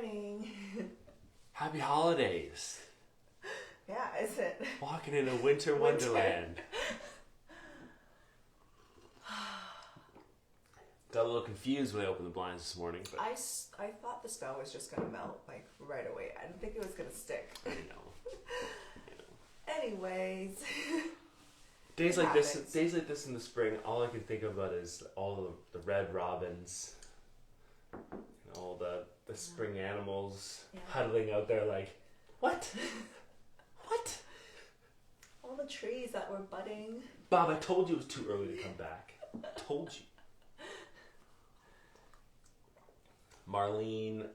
morning. Happy holidays. Yeah, is it? Walking in a winter wonderland. Got a little confused when I opened the blinds this morning, but I thought the snow was just gonna melt like right away. I didn't think it was gonna stick. I know. Anyways, days like this in the spring, all I can think about is all the red robins, and all the spring animals huddling out there like, what? What? All the trees that were budding. Bob, I told you it was too early to come back. I told you. Marlene,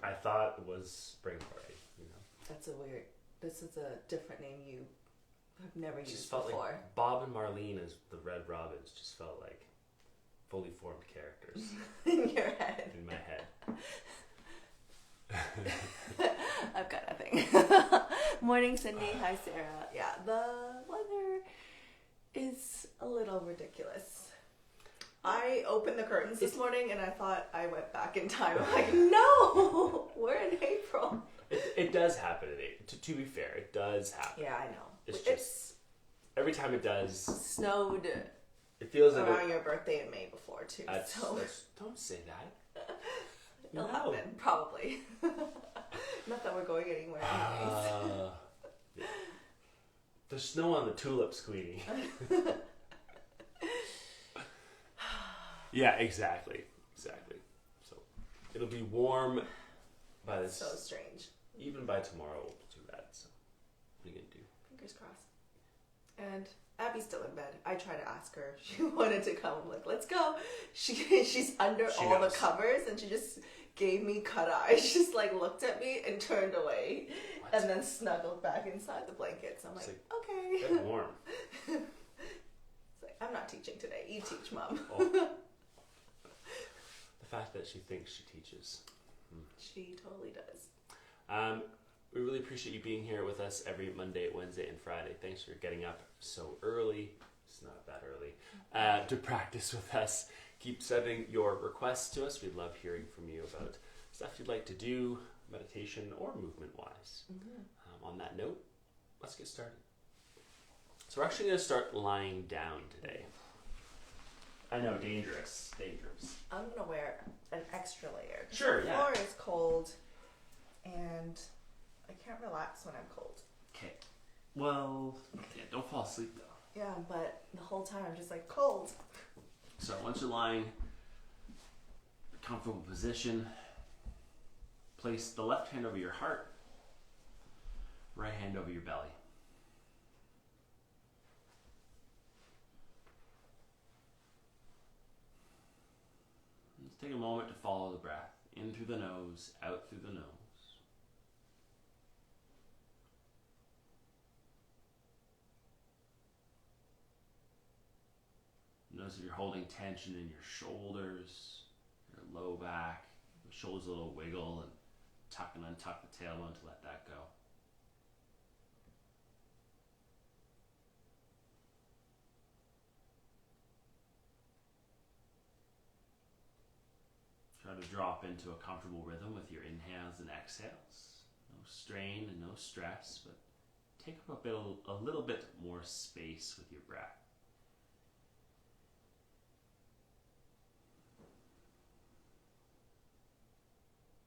I thought it was spring party. You know, This is a different name you have never it just used felt before. like Bob and Marlene as the Red Robins just felt like fully formed characters In your head. in my head. I've got nothing. Morning, Cindy. Hi, Sarah. Yeah, the weather is a little ridiculous. I opened the curtains this morning and I thought I went back in time. I'm like, no, we're in April. It does happen. To be fair, it does happen. Yeah, I know. It's just every time it does, snowed. It feels like around your birthday in May before too. So don't say that. It'll happen probably. Not that we're going anywhere anyways. Yeah. There's snow on the tulips, Queenie. Yeah, exactly. So it'll be warm by this. So strange. Even by tomorrow, we'll do that. So what are you gonna do? Fingers crossed. And Abby's still in bed. I tried to ask her. She wanted to come. I'm like, let's go. She's under all the covers, and she just gave me cut eyes. She just like looked at me and turned away, and then snuggled back inside the blankets. I'm like, okay. Get warm. It's like, I'm not teaching today. You teach, Mom. Oh. The fact that she thinks she teaches. She totally does. We really appreciate you being here with us every Monday, Wednesday, and Friday. Thanks for getting up so early. It's not that early. To practice with us. Keep sending your requests to us. We'd love hearing from you about stuff you'd like to do, meditation or movement-wise. Mm-hmm. On that note, let's get started. So we're actually going to start lying down today. I know, dangerous. I'm going to wear an extra layer. Sure, the floor is cold, and I can't relax when I'm cold. Okay. Well, yeah, don't fall asleep, though. Yeah, but the whole time I'm just like, cold. So once you're lying, comfortable position, place the left hand over your heart, right hand over your belly. Let's take a moment to follow the breath. In through the nose, out through the nose. Notice if you're holding tension in your shoulders, your low back, the shoulders a little wiggle, and tuck and untuck the tailbone to let that go. Try to drop into a comfortable rhythm with your inhales and exhales. No strain and no stress, but take up a little bit more space with your breath.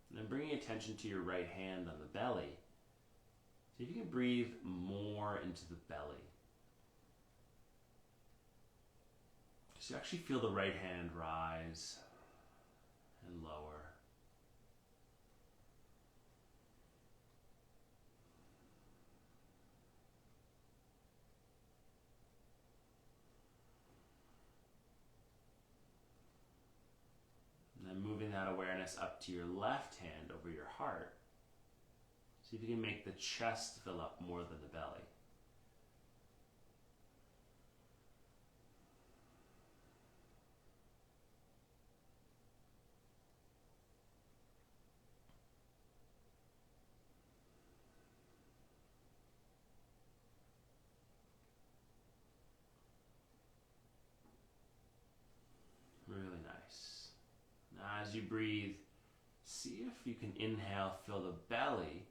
And then bringing attention to your right hand on the belly. See if you can breathe more into the belly. So you actually feel the right hand rise and lower. And then moving that awareness up to your left hand over your heart. See if you can make the chest fill up more than the belly. Really nice. Now as you breathe, See if you can inhale, fill the belly,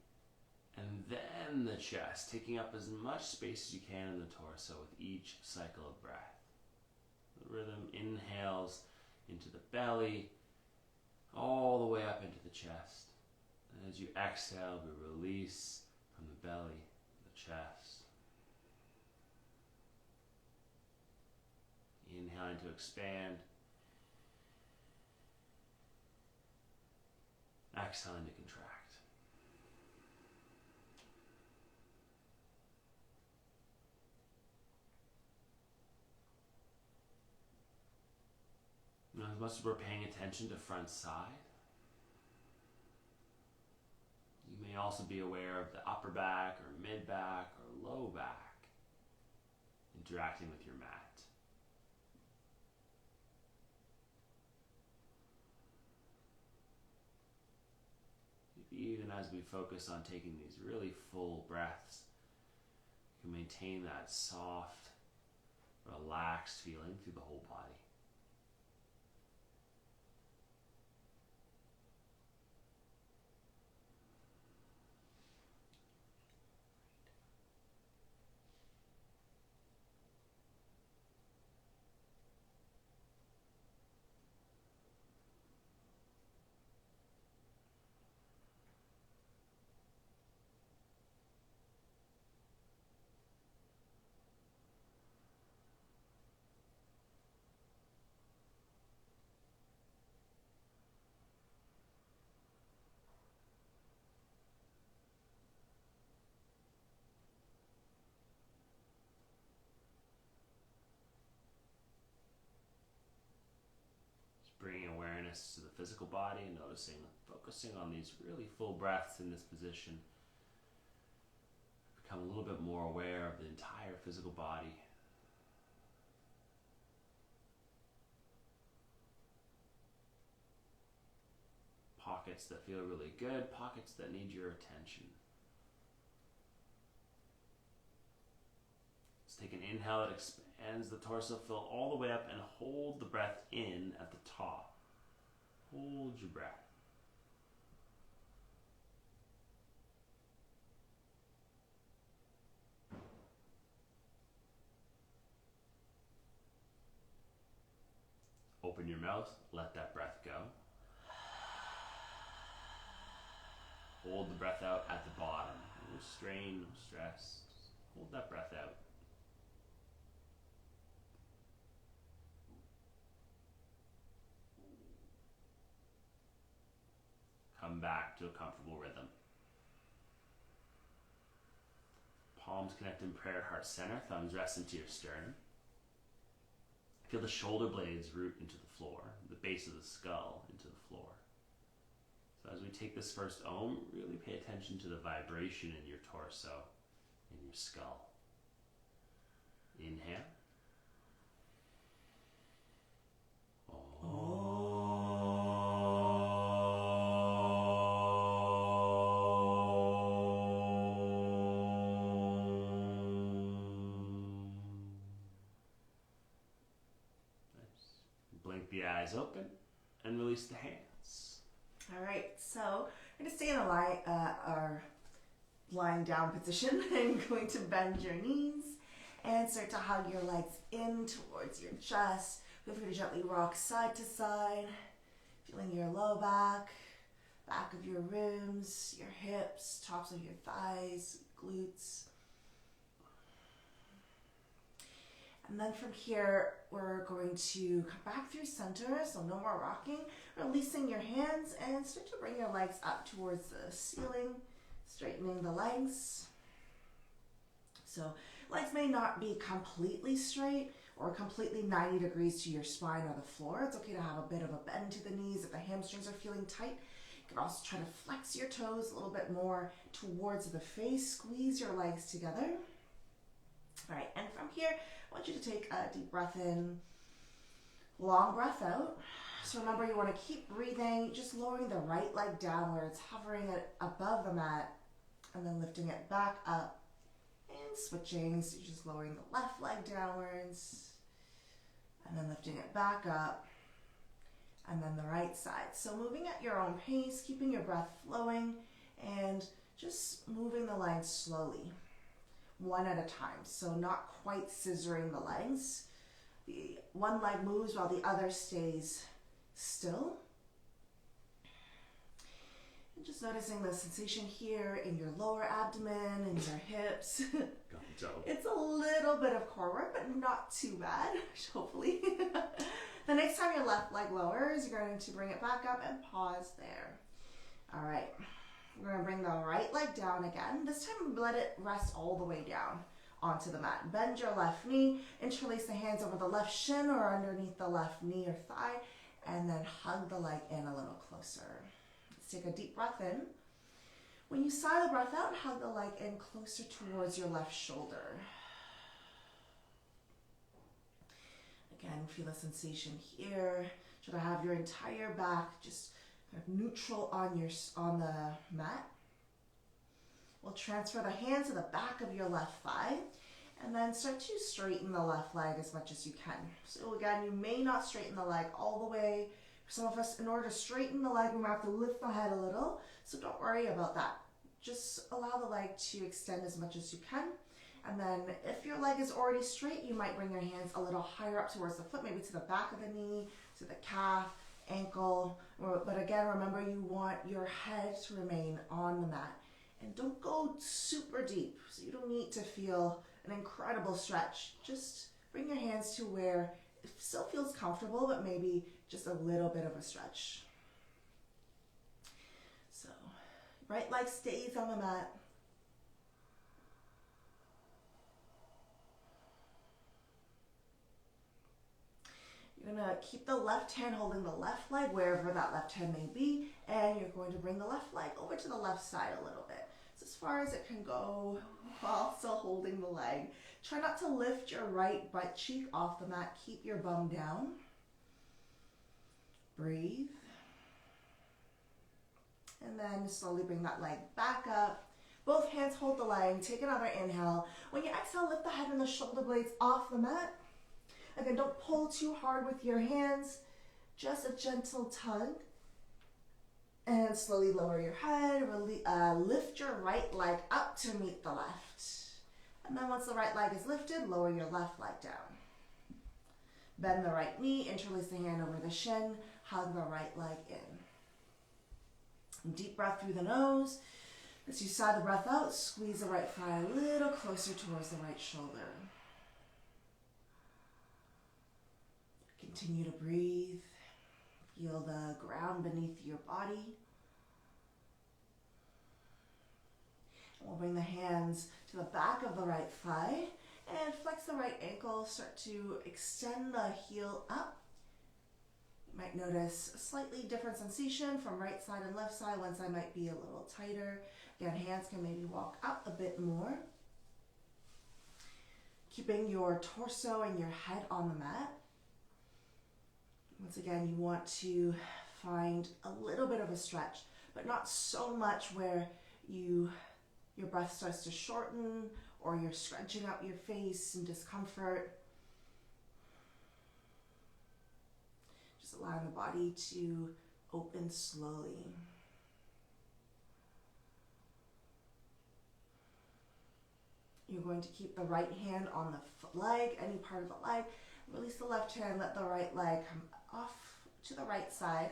and then the chest, taking up as much space as you can in the torso with each cycle of breath. The rhythm inhales into the belly, all the way up into the chest. And as you exhale, we release from the belly, the chest. Inhaling to expand. Exhaling to contract. Now, as much as we're paying attention to front side, you may also be aware of the upper back or mid back or low back interacting with your mat. Even as we focus on taking these really full breaths, you can maintain that soft, relaxed feeling through the whole body. Bringing awareness to the physical body and focusing on these really full breaths in this position. Become a little bit more aware of the entire physical body. Pockets that feel really good, pockets that need your attention. Let's take an inhale that expands the torso, fill all the way up, and hold the breath in at the top. Hold your breath. Open your mouth, let that breath go. Hold the breath out at the bottom. No strain, no stress. Just hold that breath out. Come back to a comfortable rhythm. Palms connect in prayer, heart center, thumbs rest into your sternum. Feel the shoulder blades root into the floor, the base of the skull into the floor. So as we take this first Om, really pay attention to the vibration in your torso, in your skull. Inhale. Om. Blink the eyes open and release the hands. All right, so we're going to stay in our lying down position and going to bend your knees and start to hug your legs in towards your chest. Feel free to gently rock side to side, feeling your low back, back of your ribs, your hips, tops of your thighs, glutes. And then from here, we're going to come back through center, so no more rocking. Releasing your hands and start to bring your legs up towards the ceiling, straightening the legs. So legs may not be completely straight or completely 90 degrees to your spine or the floor. It's okay to have a bit of a bend to the knees if the hamstrings are feeling tight. You can also try to flex your toes a little bit more towards the face. Squeeze your legs together. All right, and from here, I want you to take a deep breath in, long breath out. So remember, you want to keep breathing, just lowering the right leg down where it's hovering it above the mat, and then lifting it back up and switching. So you're just lowering the left leg downwards, and then lifting it back up, and then the right side. So moving at your own pace, keeping your breath flowing, and just moving the legs slowly, one at a time. So not quite scissoring the legs. The one leg moves while the other stays still. And just noticing the sensation here in your lower abdomen and your hips. It's a little bit of core work, but not too bad, hopefully. The next time your left leg lowers, you're going to bring it back up and pause there. All right. We're going to bring the right leg down again. This time, let it rest all the way down onto the mat. Bend your left knee, interlace the hands over the left shin or underneath the left knee or thigh, and then hug the leg in a little closer. Let's take a deep breath in. When you sigh the breath out, hug the leg in closer towards your left shoulder. Again, feel the sensation here. Try to have your entire back just kind of neutral on the mat. We'll transfer the hands to the back of your left thigh and then start to straighten the left leg as much as you can. So again, you may not straighten the leg all the way. For some of us, in order to straighten the leg, we might have to lift the head a little. So don't worry about that. Just allow the leg to extend as much as you can. And then if your leg is already straight, you might bring your hands a little higher up towards the foot, maybe to the back of the knee, to the calf, ankle. But again, remember you want your head to remain on the mat. And don't go super deep, so you don't need to feel an incredible stretch. Just bring your hands to where it still feels comfortable, but maybe just a little bit of a stretch. So, right leg stays on the mat. You're going to keep the left hand holding the left leg wherever that left hand may be, and you're going to bring the left leg over to the left side a little bit. So as far as it can go while still holding the leg. Try not to lift your right butt cheek off the mat. Keep your bum down. Breathe. And then slowly bring that leg back up. Both hands hold the leg. Take another inhale. When you exhale, lift the head and the shoulder blades off the mat. Again, don't pull too hard with your hands. Just a gentle tug. And slowly lower your head. Lift your right leg up to meet the left. And then once the right leg is lifted, lower your left leg down. Bend the right knee, interlace the hand over the shin, hug the right leg in. Deep breath through the nose. As you sigh the breath out, squeeze the right thigh a little closer towards the right shoulder. Continue to breathe. Feel the ground beneath your body. And we'll bring the hands to the back of the right thigh and flex the right ankle. Start to extend the heel up. You might notice a slightly different sensation from right side and left side. One side might be a little tighter. Again, hands can maybe walk up a bit more. Keeping your torso and your head on the mat. Once again, you want to find a little bit of a stretch, but not so much where your breath starts to shorten or you're scrunching up your face in discomfort. Just allowing the body to open slowly. You're going to keep the right hand on the leg, any part of the leg. Release the left hand, let the right leg come off to the right side.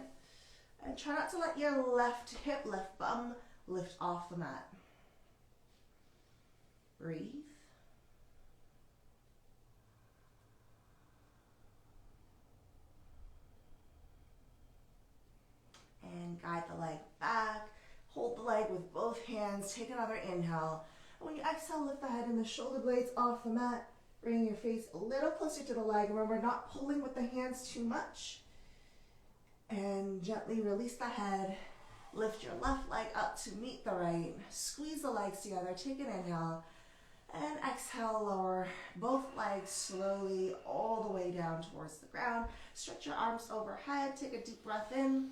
And try not to let your left hip, left bum lift off the mat. Breathe. And guide the leg back. Hold the leg with both hands. Take another inhale. And when you exhale, lift the head and the shoulder blades off the mat. Bringing your face a little closer to the leg. Remember, not pulling with the hands too much. And gently release the head. Lift your left leg up to meet the right. Squeeze the legs together. Take an inhale. And exhale, lower both legs slowly all the way down towards the ground. Stretch your arms overhead. Take a deep breath in.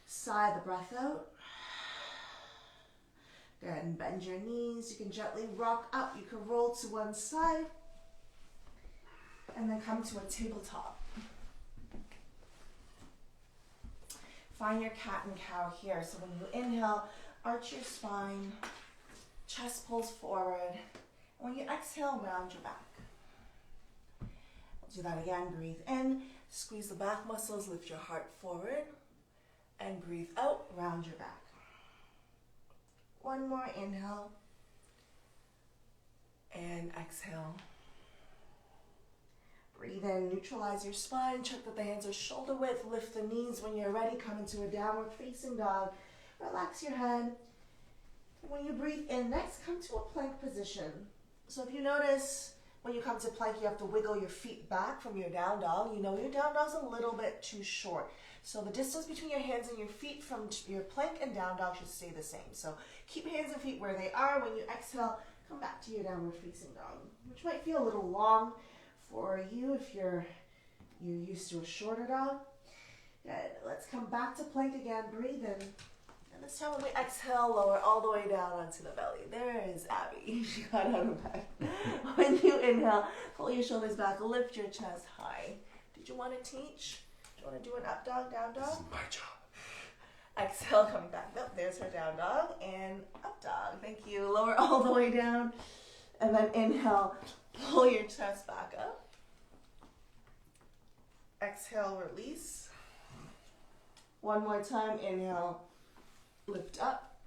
Sigh the breath out. Go ahead and bend your knees. You can gently rock up. You can roll to one side. And then come to a tabletop. Find your cat and cow here. So when you inhale, arch your spine, chest pulls forward. When you exhale, round your back. Do that again. Breathe in, squeeze the back muscles, lift your heart forward, and breathe out, round your back. One more inhale, and exhale. Breathe in, neutralize your spine, check that the hands are shoulder width, lift the knees. When you're ready, come into a downward facing dog. Relax your head. When you breathe in, next come to a plank position. So if you notice, when you come to plank, you have to wiggle your feet back from your down dog. You know your down dog's a little bit too short. So the distance between your hands and your feet from your plank and down dog should stay the same. So keep hands and feet where they are. When you exhale, come back to your downward facing dog, which might feel a little long for you if you're used to a shorter dog. Good. Let's come back to plank again. Breathe in. And this time when we exhale, lower all the way down onto the belly. There is Abby. She got out of bed. When you inhale, pull your shoulders back, lift your chest high. Did you want to teach? Do you want to do an up dog, down dog? This is my job. Exhale, coming back up. There's her down dog and up dog. Thank you. Lower all the way down. And then inhale, pull your chest back up. Exhale, release. One more time. Inhale, lift up.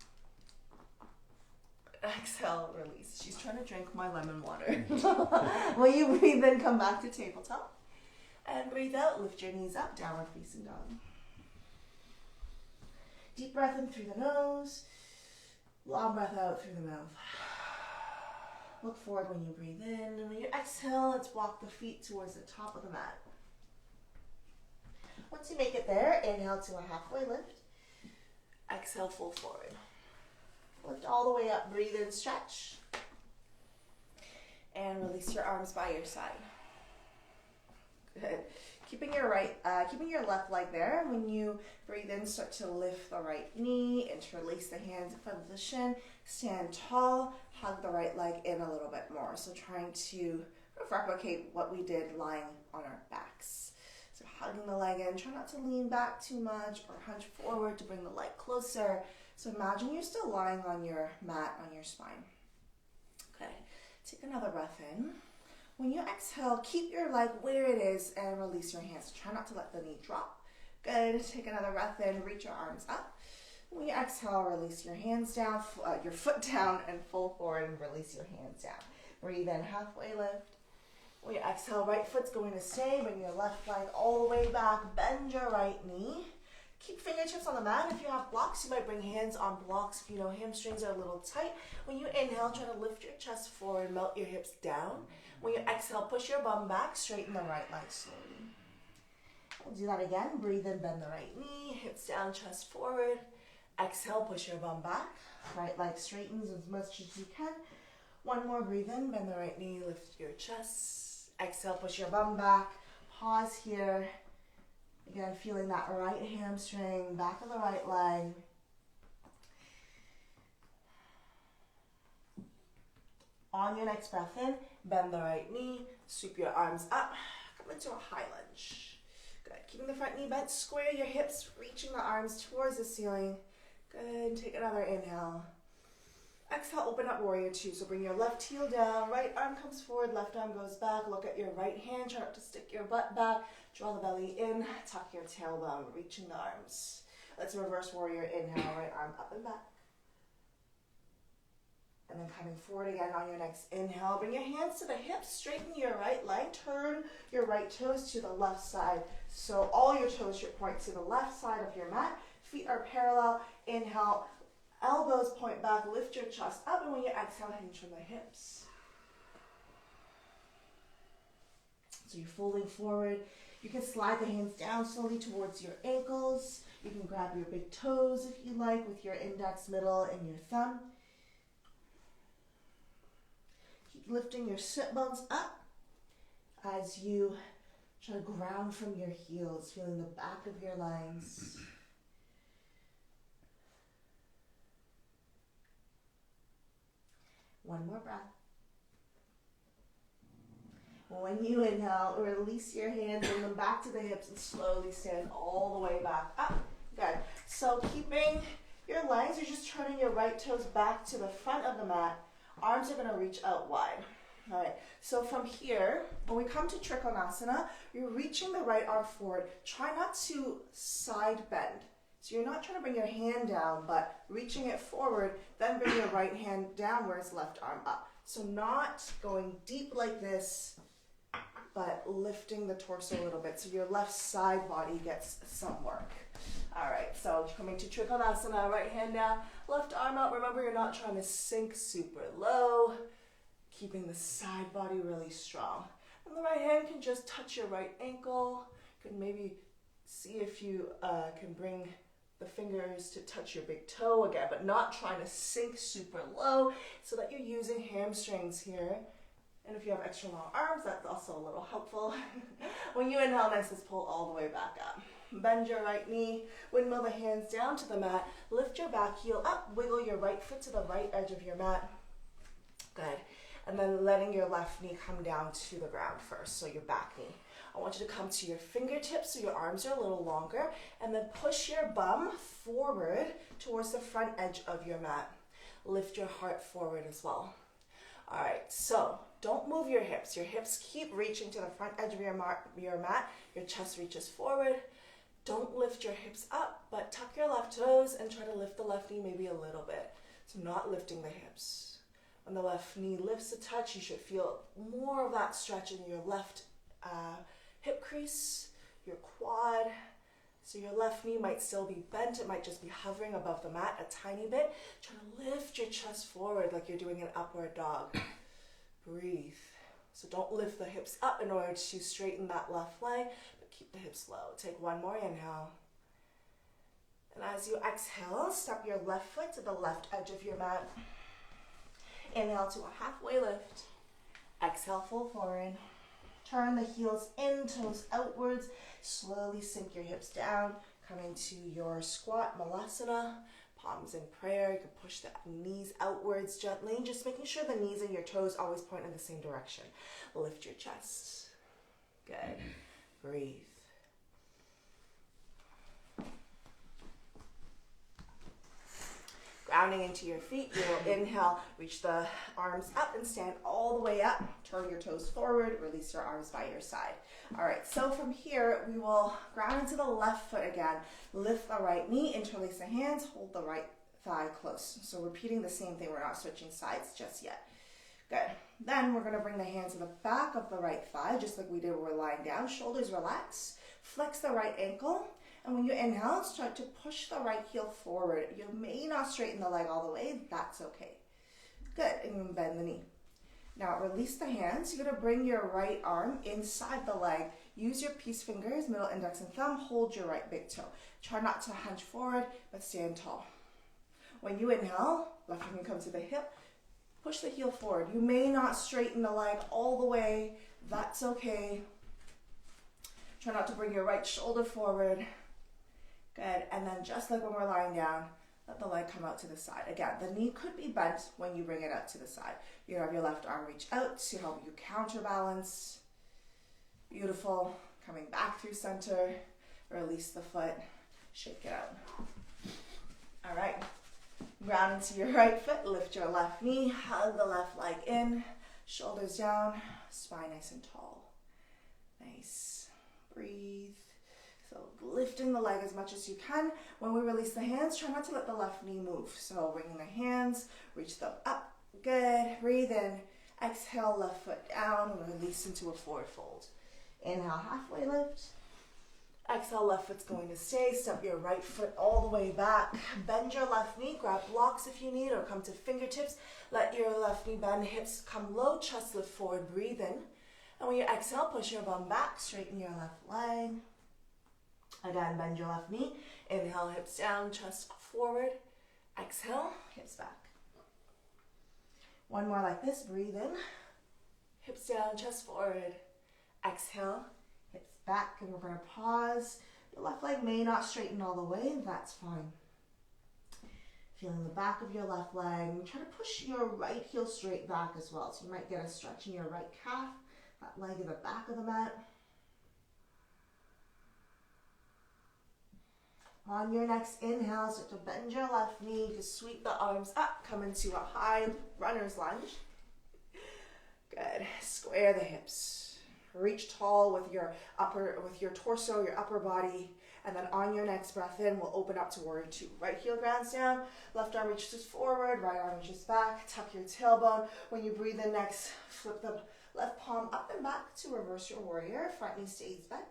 Exhale, release. She's trying to drink my lemon water. When you breathe in, come back to tabletop. And breathe out, lift your knees up, downward facing dog. Deep breath in through the nose. Long breath out through the mouth. Look forward when you breathe in. And when you exhale, let's walk the feet towards the top of the mat. Once you make it there, inhale to a halfway lift. Exhale, full forward. Lift all the way up, breathe in, stretch. And release your arms by your side. Good. Keeping your left leg there. When you breathe in, start to lift the right knee, interlace the hands in front of the shin, stand tall, hug the right leg in a little bit more. So trying to replicate what we did lying on our backs. So hugging the leg in, try not to lean back too much or hunch forward to bring the leg closer. So imagine you're still lying on your mat on your spine. Okay, take another breath in. When you exhale, keep your leg where it is and release your hands. Try not to let the knee drop. Good. Take another breath in. Reach your arms up. When you exhale, release your hands down, your foot down, and full forward and release your hands down. Breathe in, halfway lift. When you exhale, right foot's going to stay. Bring your left leg all the way back. Bend your right knee. Keep fingertips on the mat. If you have blocks, you might bring hands on blocks. If you know hamstrings are a little tight. When you inhale, try to lift your chest forward, melt your hips down. When you exhale, push your bum back, straighten the right leg slowly. We'll do that again. Breathe in, bend the right knee, hips down, chest forward. Exhale, push your bum back. Right leg straightens as much as you can. One more, breathe in, bend the right knee, lift your chest. Exhale, push your bum back. Pause here. Again, feeling that right hamstring, back of the right leg. On your next breath in, bend the right knee, sweep your arms up, come into a high lunge. Good. Keeping the front knee bent, square your hips, reaching the arms towards the ceiling. Good. Take another inhale. Exhale, open up warrior two. So bring your left heel down, right arm comes forward, left arm goes back. Look at your right hand, try not to stick your butt back. Draw the belly in, tuck your tailbone, reaching the arms. Let's reverse warrior. Inhale, right arm up and back. And then coming forward again on your next inhale. Bring your hands to the hips, straighten your right leg, turn your right toes to the left side. So all your toes should point to the left side of your mat. Feet are parallel. Inhale, elbows point back, lift your chest up, and when you exhale, hinge from the hips. So you're folding forward. You can slide the hands down slowly towards your ankles. You can grab your big toes if you like with your index, middle, and your thumb. Keep lifting your sit bones up as you try to ground from your heels, feeling the back of your legs. One more breath. When you inhale, release your hands, bring them back to the hips and slowly stand all the way back up. Good. So keeping your legs, you're just turning your right toes back to the front of the mat. Arms are going to reach out wide. All right, so from here, when we come to Trikonasana, you're reaching the right arm forward. Try not to side bend. So you're not trying to bring your hand down, but reaching it forward, then bring your right hand down where it's left arm up. So not going deep like this, but lifting the torso a little bit. So your left side body gets some work. All right, so coming to Trikonasana, right hand down, left arm out. Remember, you're not trying to sink super low. Keeping the side body really strong. And the right hand can just touch your right ankle. You can maybe see if you can bring the fingers to touch your big toe again, but not trying to sink super low so that you're using hamstrings here. And if you have extra long arms, that's also a little helpful. When you inhale, next is pull all the way back up. Bend your right knee, windmill the hands down to the mat, lift your back heel up, wiggle your right foot to the right edge of your mat. Good. And then letting your left knee come down to the ground first, so your back knee. I want you to come to your fingertips so your arms are a little longer, and then push your bum forward towards the front edge of your mat. Lift your heart forward as well. All right, so don't move your hips. Your hips keep reaching to the front edge of your mat. Your chest reaches forward. Don't lift your hips up, but tuck your left toes and try to lift the left knee maybe a little bit. So not lifting the hips. When the left knee lifts a touch, you should feel more of that stretch in your left hip crease, your quad. So your left knee might still be bent. It might just be hovering above the mat a tiny bit. Try to lift your chest forward like you're doing an upward dog. Breathe. So don't lift the hips up in order to straighten that left leg, but keep the hips low. Take one more inhale. And as you exhale, step your left foot to the left edge of your mat. Inhale to a halfway lift. Exhale, full forward. Turn the heels in, toes outwards. Slowly sink your hips down. Come into your squat, Malasana. Palms in prayer. You can push the knees outwards gently. Just making sure the knees and your toes always point in the same direction. Lift your chest. Good. Breathe. Grounding into your feet, you will inhale, reach the arms up and stand all the way up. Turn your toes forward, release your arms by your side. All right, so from here, we will ground into the left foot again. Lift the right knee, interlace the hands, hold the right thigh close. So repeating the same thing, we're not switching sides just yet. Good. Then we're gonna bring the hands to the back of the right thigh, just like we did when we're lying down. Shoulders relax, flex the right ankle. And when you inhale, start to push the right heel forward. You may not straighten the leg all the way. That's okay. Good. And you bend the knee. Now release the hands. You're going to bring your right arm inside the leg. Use your peace fingers, middle index and thumb. Hold your right big toe. Try not to hunch forward, but stand tall. When you inhale, left hand can come to the hip. Push the heel forward. You may not straighten the leg all the way. That's okay. Try not to bring your right shoulder forward. Good, and then just like when we're lying down, let the leg come out to the side. Again, the knee could be bent when you bring it out to the side. You have your left arm reach out to help you counterbalance. Beautiful. Coming back through center. Release the foot. Shake it out. All right. Ground into your right foot. Lift your left knee. Hug the left leg in. Shoulders down. Spine nice and tall. Nice. Breathe. So lifting the leg as much as you can. When we release the hands, try not to let the left knee move. So bringing the hands, reach them up. Good. Breathe in. Exhale, left foot down. Release into a forward fold. Inhale, halfway lift. Exhale, left foot's going to stay. Step your right foot all the way back. Bend your left knee. Grab blocks if you need or come to fingertips. Let your left knee bend. Hips come low. Chest lift forward. Breathe in. And when you exhale, push your bum back. Straighten your left leg. Again, bend your left knee. Inhale, hips down, chest forward. Exhale, hips back. One more like this. Breathe in. Hips down, chest forward. Exhale, hips back. And we're going to pause. Your left leg may not straighten all the way. That's fine. Feeling the back of your left leg. Try to push your right heel straight back as well. So you might get a stretch in your right calf. That leg in the back of the mat. On your next inhale, start to bend your left knee, just sweep the arms up, come into a high runner's lunge. Good. Square the hips. Reach tall with your torso, your upper body. And then on your next breath in, we'll open up to warrior two. Right heel grounds down, left arm reaches forward, right arm reaches back, tuck your tailbone. When you breathe in next, flip the left palm up and back to reverse your warrior. Front knee stays bent.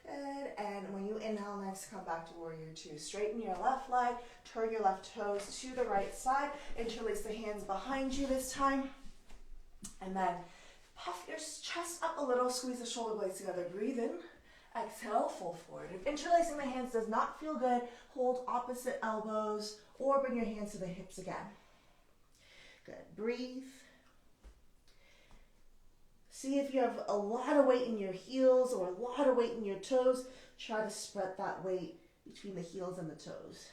Good. And when you inhale next, come back to warrior two. Straighten your left leg, turn your left toes to the right side, interlace the hands behind you this time. And then puff your chest up a little, squeeze the shoulder blades together. Breathe in. Exhale, fold forward. If interlacing the hands does not feel good, hold opposite elbows or bring your hands to the hips again. Good. Breathe. See if you have a lot of weight in your heels or a lot of weight in your toes. Try to spread that weight between the heels and the toes.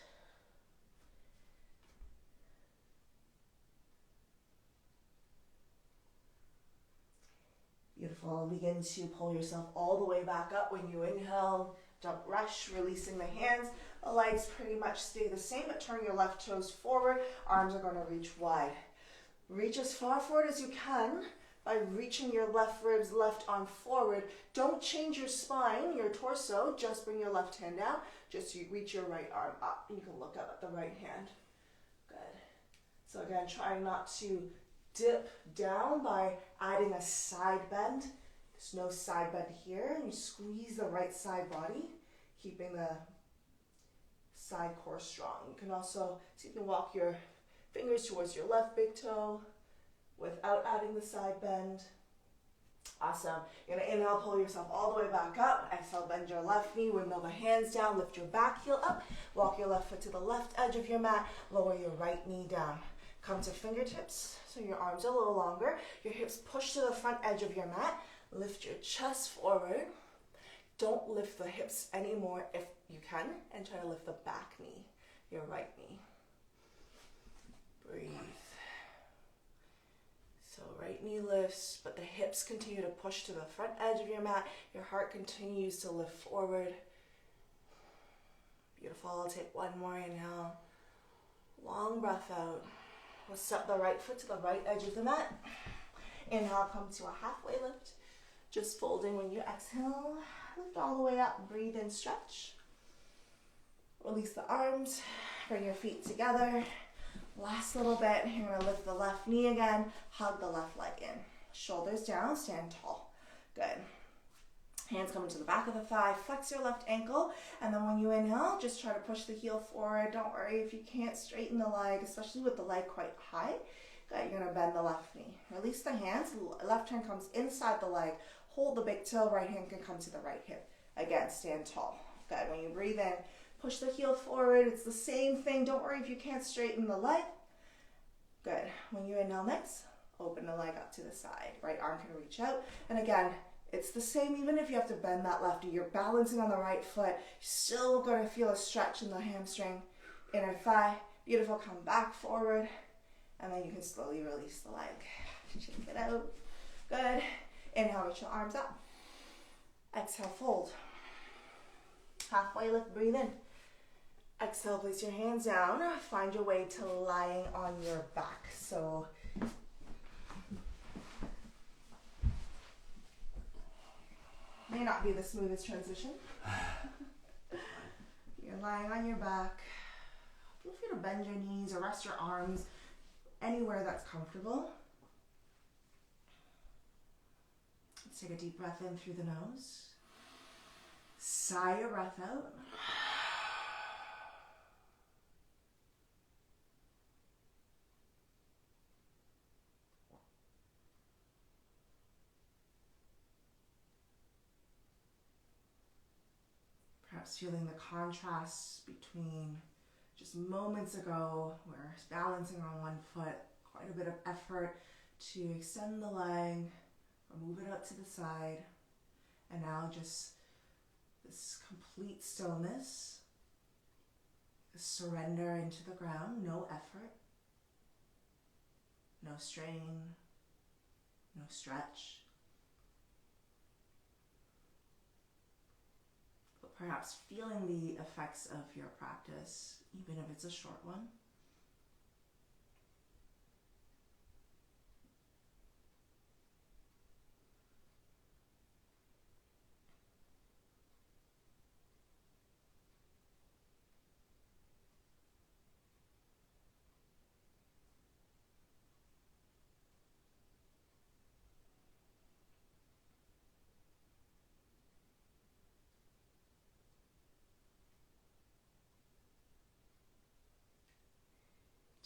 Beautiful. Begin to pull yourself all the way back up when you inhale. Don't rush, releasing the hands. The legs pretty much stay the same, but turn your left toes forward. Arms are going to reach wide. Reach as far forward as you can by reaching your left ribs, left arm forward. Don't change your spine, your torso. Just bring your left hand down. Just you reach your right arm up. You can look up at the right hand. Good. So again, try not to dip down by adding a side bend. There's no side bend here. You squeeze the right side body, keeping the side core strong. You can also see if you can walk your fingers towards your left big toe without adding the side bend. Awesome. You're gonna inhale, pull yourself all the way back up. Exhale, bend your left knee, windmill the hands down, lift your back heel up, walk your left foot to the left edge of your mat, lower your right knee down. Come to fingertips, so your arms are a little longer. Your hips push to the front edge of your mat. Lift your chest forward. Don't lift the hips anymore if you can, and try to lift the back knee, your right knee. Breathe. So right knee lifts, but the hips continue to push to the front edge of your mat. Your heart continues to lift forward. Beautiful. I'll take one more inhale. Long breath out. We'll step the right foot to the right edge of the mat. Inhale, come to a halfway lift. Just folding when you exhale. Lift all the way up. Breathe in, stretch. Release the arms. Bring your feet together. Last little bit. You're going to lift the left knee again. Hug the left leg in. Shoulders down. Stand tall. Good. Hands coming to the back of the thigh. Flex your left ankle. And then when you inhale, just try to push the heel forward. Don't worry if you can't straighten the leg, especially with the leg quite high. Good. You're going to bend the left knee. Release the hands. Left hand comes inside the leg. Hold the big toe. Right hand can come to the right hip. Again, stand tall. Good. When you breathe in, push the heel forward. It's the same thing. Don't worry if you can't straighten the leg. Good. When you inhale next, open the leg up to the side. Right arm can reach out. And again, it's the same even if you have to bend that left knee. You're balancing on the right foot. You're still going to feel a stretch in the hamstring, inner thigh. Beautiful. Come back forward. And then you can slowly release the leg. Shake it out. Good. Inhale, reach your arms up. Exhale, fold. Halfway lift, breathe in. Exhale, place your hands down. Find your way to lying on your back. So may not be the smoothest transition. You're lying on your back. Feel free to bend your knees or rest your arms anywhere that's comfortable. Let's take a deep breath in through the nose. Sigh your breath out. Perhaps feeling the contrast between just moments ago where balancing on one foot, quite a bit of effort to extend the leg or move it up to the side, and now just this complete stillness, this surrender into the ground, no effort, no strain, no stretch. But perhaps feeling the effects of your practice, even if it's a short one.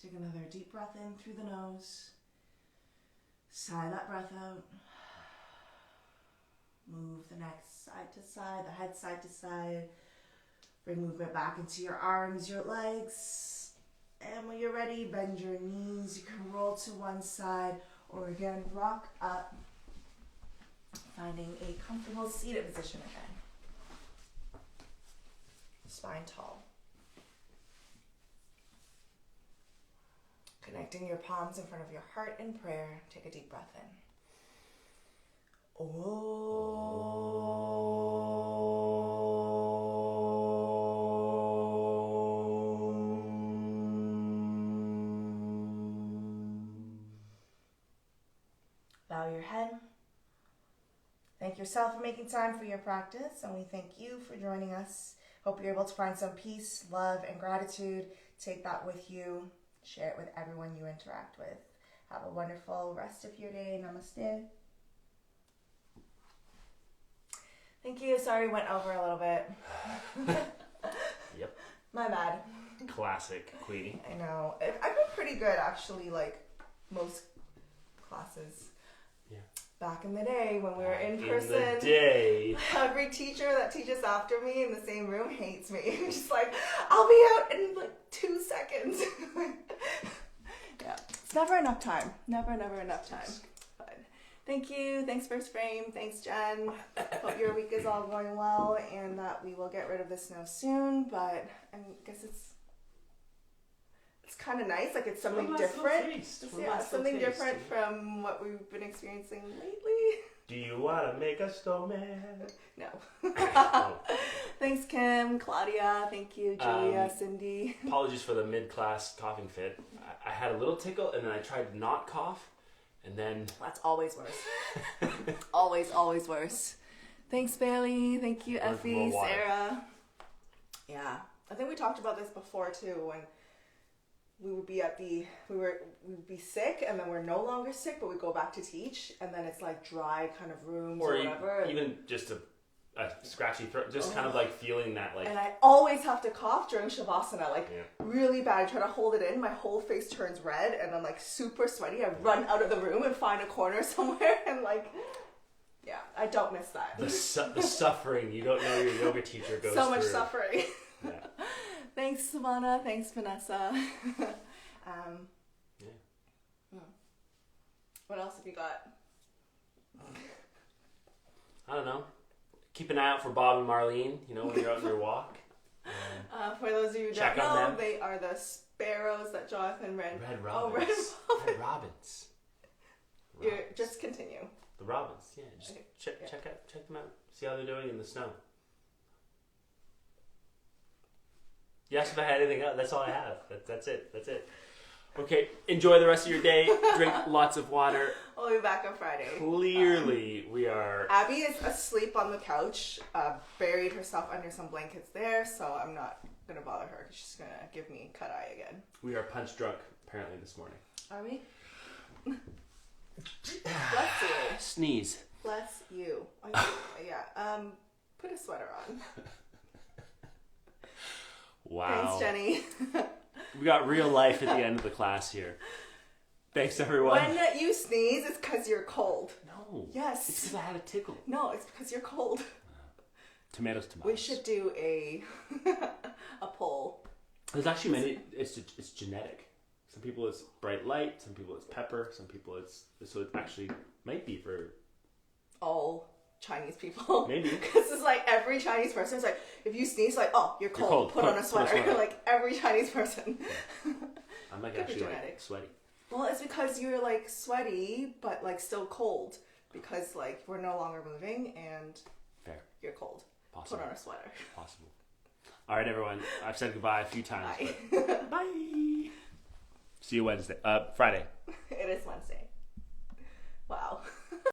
Take another deep breath in through the nose. Sigh that breath out. Move the neck side to side, the head side to side. Bring movement back into your arms, your legs. And when you're ready, bend your knees. You can roll to one side or again, rock up. Finding a comfortable seated position again. Spine tall. Connecting your palms in front of your heart in prayer. Take a deep breath in. Bow your head. Thank yourself for making time for your practice, and we thank you for joining us. Hope you're able to find some peace, love, and gratitude. Take that with you. Share it with everyone you interact with. Have a wonderful rest of your day. Namaste. Thank you. Sorry, went over a little bit. Yep. My bad. Classic, Queenie. I know. I've been pretty good, actually, like most classes. Yeah. Back in the day when we were in person. In the day. Every teacher that teaches after me in the same room hates me. It's just like, I'll be out in like 2 seconds. Yeah. It's never enough time. Never enough time. But thank you. Thanks, First Frame. Thanks, Jen. Hope your week is all going well and that we will get rid of the snow soon. But I guess it's kind of nice. Like it's something different. Something different from what we've been experiencing lately. Do you want to make a snowman? No. Oh. Thanks, Kim, Claudia. Thank you, Julia, Cindy. Apologies for the mid-class coughing fit. I had a little tickle, and then I tried to not cough, and then... That's always worse. always worse. Thanks, Bailey. Thank you, Effie, Sarah. Yeah. I think we talked about this before, too, when we would be we'd be sick, and then we're no longer sick, but we go back to teach, and then it's like dry kind of rooms or whatever. Even just a scratchy throat, just kind of like feeling that like. And I always have to cough during Shavasana, like really bad. I try to hold it in, my whole face turns red, and I'm like super sweaty. I run out of the room and find a corner somewhere, and like, yeah, I don't miss that. The suffering you don't know your yoga teacher goes through. So much suffering. Yeah. Thanks, Savannah. Thanks, Vanessa. What else have you got? I don't know. Keep an eye out for Bob and Marlene, when you're out on your walk. For those of you who don't know, they are the sparrows that Jonathan read. Red Robins. Oh, Red Robins. Just continue. The Robins, yeah. Just check them out. See how they're doing in the snow. You asked if I had anything else. That's all I have. That's it. Okay, enjoy the rest of your day. Drink lots of water. We'll be back on Friday. Clearly, we are... Abby is asleep on the couch, buried herself under some blankets there, so I'm not going to bother her. She's going to give me cut eye again. We are punch drunk, apparently, this morning. Are we? Bless you. Sneeze. Bless you. Yeah, put a sweater on. Wow. Thanks, Jenny. We got real life at the end of the class here. Thanks, everyone. When you sneeze, it's because you're cold. No. Yes. It's because I had a tickle. No, it's because you're cold. Tomatoes. We should do a poll. There's actually many. It's genetic. Some people it's bright light. Some people it's pepper. Some people it's... So it actually might be for... all Chinese people. Maybe. Because it's like every Chinese person is like, if you sneeze, like, oh, you're cold. Put on a sweater. Like every Chinese person. I'm like actually like sweaty. Well, it's because you're like sweaty, but like still cold. Because like we're no longer moving and Fair. You're cold. Possible. Put on a sweater. Possible. All right, everyone. I've said goodbye a few times. Bye. But bye. See you Wednesday. Friday. It is Wednesday. Wow.